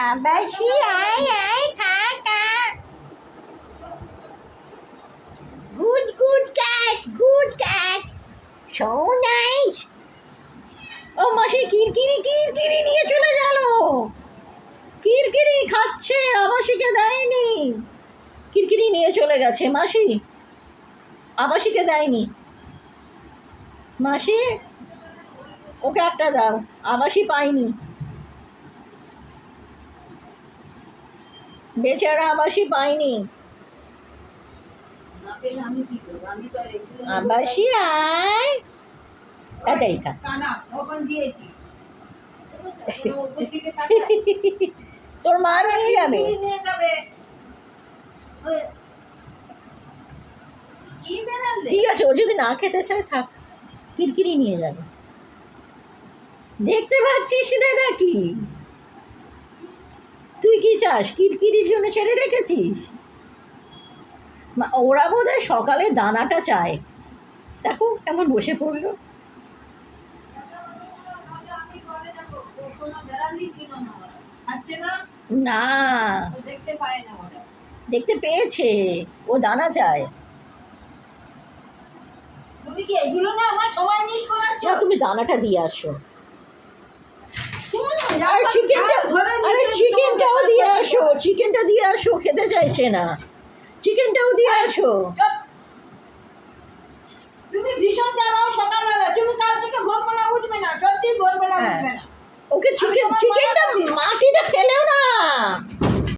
আবাসি আয় আয় খা খা গুড ক্যাট সো নাইস। ও মাসি কিরকিরি নিয়ে চলে গেল। কিরকিরি খাচ্ছে, আবাসিকে দেয়নি। কিরকিরি নিয়ে চলে গেছে মাসি, আবাসিকে দেয়নি। মাসি ওকে একটা দাও, আবাসি পাইনি। বেচারা আবাসি পাইনি। আবাসি আয় তাড়াতাড়ি খা। তোর মা নিয়ে যাবে। ঠিক আছে, ও যদি না খেতে চায় থাক, কিরকিরি নিয়ে যাবে। দেখতে পাচ্ছিস না নাকি? তুই কি চাস? কিরকিরির জন্য ছেড়ে রেখেছিস? ওরা বোধ হয় সকালে দানাটা চায়। দেখো কেমন বসে পড়লো। না, দেখতে পেয়েছে, ও দানা চায়। তুমি কি এগুলো না আমার সময় মিস করাচ্ছ? তুমি দানাটা দিয়ে আসো। আর চিকেনটাও দিয়ে আসো, চিকেনটা দিয়ে আসো। খেতে চাইছে না, চিকেনটাও দিয়ে আসো। তুমি ভীষণ জানাও সকালবেলা, তুমি কাল থেকে ভোরবেলা উঠবে না, সত্যি ভোরবেলা উঠবে না। ওকে চিকেনটা মাটিতে ফেলেও না।